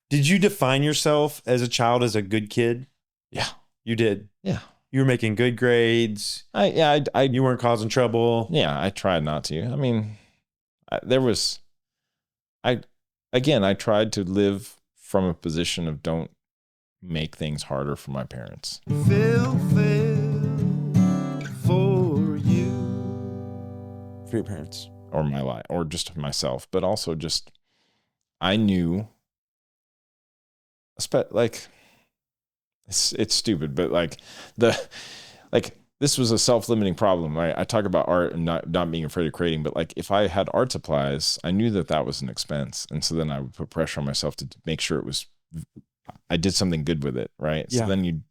Did you define yourself as a child as a good kid? Yeah. You did. Yeah. You were making good grades. You weren't causing trouble. Yeah, I tried not to. I mean, I tried to live from a position of don't make things harder for my parents. Fail for you. For your parents. Or my life, or just myself, but also just, I knew, like, it's stupid, but like this was a self-limiting problem. I talk about art and not being afraid of creating, but like if I had art supplies, I knew that was an expense. And so then I would put pressure on myself to make sure I did something good with it. Right. So then you'd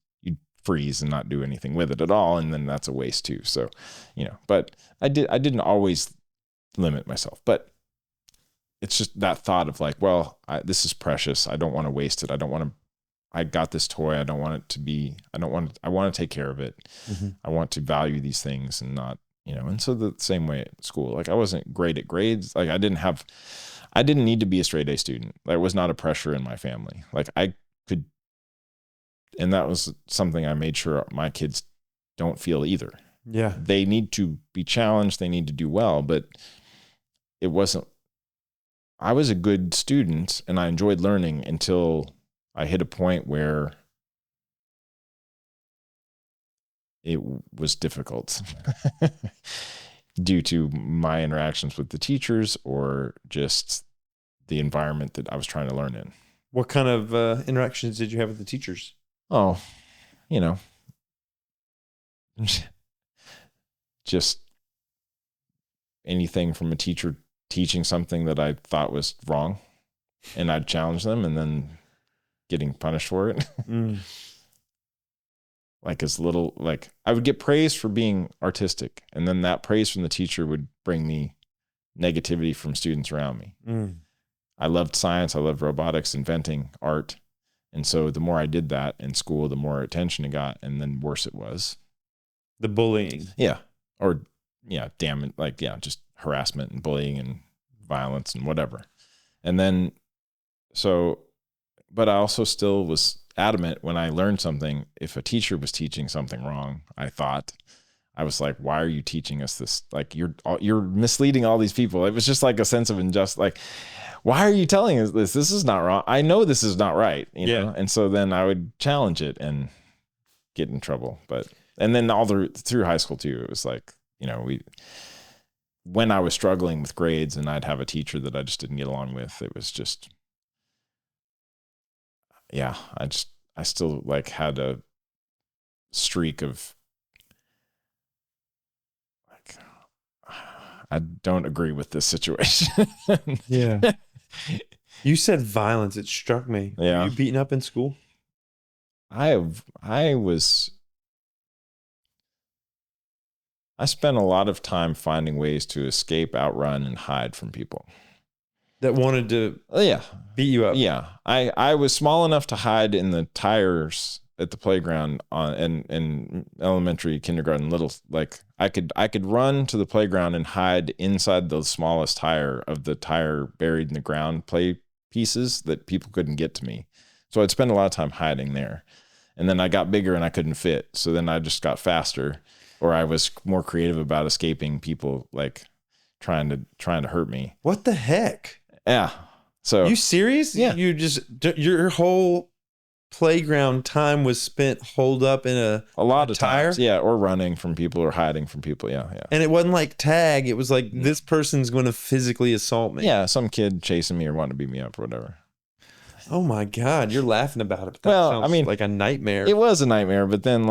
freeze and not do anything with it at all. And then that's a waste too. So, but I didn't always limit myself, but it's just that thought of like, well, this is precious. I don't want to waste it. I got this toy. I want to take care of it. Mm-hmm. I want to value these things and not, and so the same way at school, like I wasn't great at grades. Like I didn't need to be a straight A student. There was not a pressure in my family. Like I could, and that was something I made sure my kids don't feel either. Yeah. They need to be challenged. They need to do well, but I was a good student and I enjoyed learning until I hit a point where it was difficult due to my interactions with the teachers or just the environment that I was trying to learn in. What kind of interactions did you have with the teachers? Oh, just anything from a teacher teaching something that I thought was wrong, and I'd challenge them and then getting punished for it. Like I would get praise for being artistic, and then that praise from the teacher would bring me negativity from students around me. I loved science. I loved robotics, inventing, art. And so the more I did that in school, the more attention it got, and then worse it was. The bullying. Yeah. Or, just harassment and bullying and violence and whatever. And then, but I also still was adamant when I learned something. If a teacher was teaching something wrong, I was like, why are you teaching us this? Like you're misleading all these people. It was just like a sense of injustice. Like, why are you telling us this? This is not wrong. I know this is not right. You know? And so then I would challenge it and get in trouble. And then through high school too, it was like, when I was struggling with grades and I'd have a teacher that I just didn't get along with, it was just, I still like had a streak of like, I don't agree with this situation. Yeah. You said violence. It struck me. Yeah. Were you beaten up in school? I spent a lot of time finding ways to escape, outrun, and hide from people that wanted to beat you up. Yeah. I was small enough to hide in the tires at the playground in elementary, kindergarten, I could run to the playground and hide inside the smallest tire of the tire buried in the ground play pieces that people couldn't get to me. So I'd spend a lot of time hiding there. And then I got bigger and I couldn't fit. So then I just got faster, or I was more creative about escaping people like trying to hurt me. What the heck? Yeah. So you serious? Yeah. Your whole playground time was spent holed up in a lot of tire? Times. Yeah. Or running from people or hiding from people. Yeah. Yeah. And it wasn't like tag. It was like, this person's going to physically assault me. Yeah. Some kid chasing me or wanting to beat me up or whatever. Oh my God. You're laughing about it. That sounds like a nightmare. It was a nightmare, but then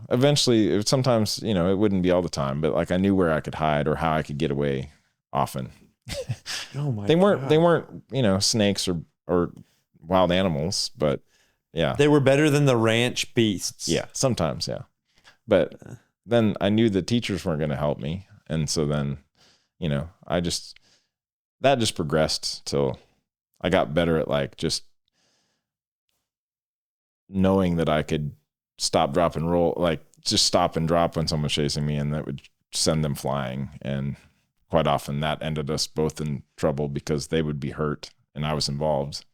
eventually sometimes, it wouldn't be all the time, but like I knew where I could hide or how I could get away often. Oh my God. They weren't, snakes or wild animals, but yeah. They were better than the ranch beasts. Yeah. Sometimes. Yeah. But then I knew the teachers weren't going to help me. And so then, that just progressed till I got better at just knowing that I could stop, drop, and roll, just stop and drop when someone's chasing me, and that would send them flying. And quite often that ended us both in trouble because they would be hurt and I was involved.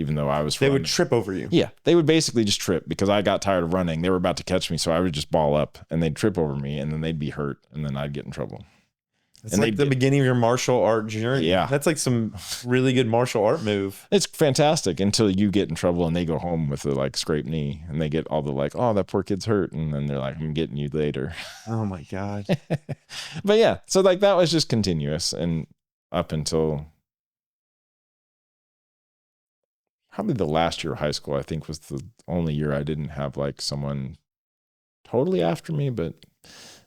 even though I was They running. would trip over you. Yeah, they would basically just trip because I got tired of running. They were about to catch me, so I would just ball up and they'd trip over me and then they'd be hurt and then I'd get in trouble. It's And like the beginning of your martial art journey. Yeah. That's like some really good martial art move. It's fantastic until you get in trouble and they go home with a like scraped knee and they get all the like, oh, that poor kid's hurt. And then they're like, I'm getting you later. Oh my God. But yeah, so like that was just continuous and up until probably the last year of high school, I think was the only year I didn't have like someone totally after me, but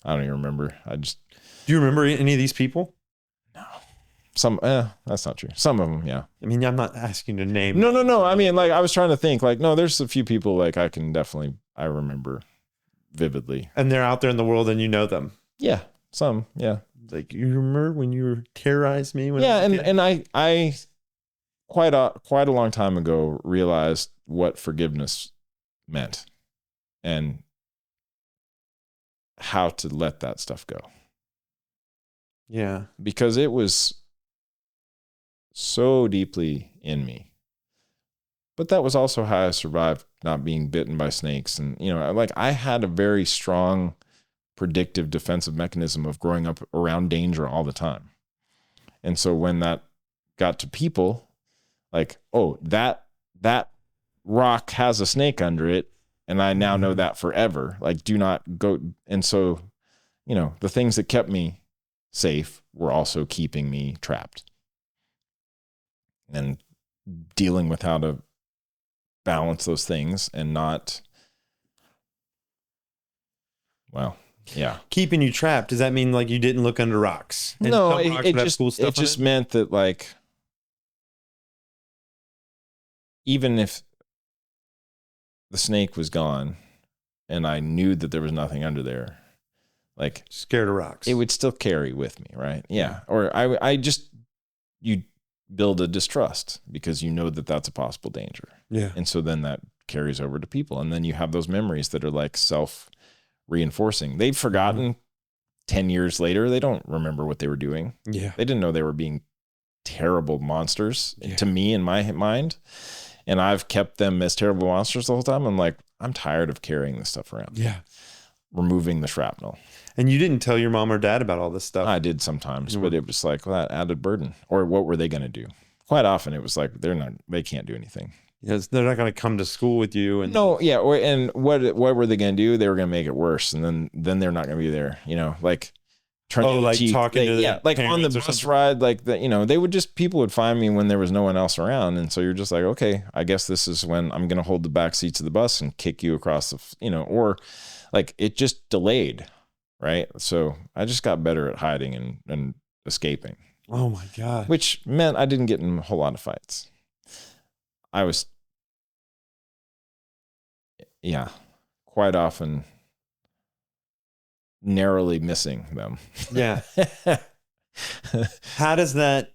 I don't even remember. Do you remember any of these people? No. That's not true. Some of them, yeah. I mean, I'm not asking you to name. No. I mean, like I was trying to think like, no, there's a few people like I remember vividly. And they're out there in the world and you know them. Yeah. Some, yeah. Like, you remember when you terrorized me? When Yeah. I was a kid? And I quite a long time ago realized what forgiveness meant and how to let that stuff go. Yeah. Because it was so deeply in me. But that was also how I survived not being bitten by snakes. And, like I had a very strong predictive defensive mechanism of growing up around danger all the time. And so when that got to people, like, oh, that rock has a snake under it. And I now know that forever. Like, do not go. And so, the things that kept me safe were also keeping me trapped. And dealing with how to balance those things and not, well, yeah. Keeping you trapped. Does that mean like you didn't look under rocks? And No, some rocks it would have just cool stuff it on just meant that like even if the snake was gone and I knew that there was nothing under there, like scared of rocks. it would still carry with me, right? Yeah. Or you build a distrust because you know that that's a possible danger. Yeah. And so then that carries over to people. And then you have those memories that are like self-reinforcing. They've forgotten 10 years later. They don't remember what they were doing. Yeah. They didn't know they were being terrible monsters to me in my mind. And I've kept them as terrible monsters the whole time. I'm like, I'm tired of carrying this stuff around. Yeah. Removing the shrapnel. And you didn't tell your mom or dad about all this stuff? I did sometimes, but it was like, well, that added burden. Or what were they going to do? Quite often it was like, they can't do anything. Yes, they're not going to come to school with you. And no, yeah. And what were they going to do? They were going to make it worse. And then they're not going to be there, like turning like cheek. talking to yeah, like on the bus ride, like they would just, people would find me when there was no one else around. And so you're just like, okay, I guess this is when I'm going to hold the back seats of the bus and kick you across or like it just delayed. Right. So I just got better at hiding and escaping. Oh my God. Which meant I didn't get in a whole lot of fights. I was, quite often narrowly missing them. Yeah. How does that?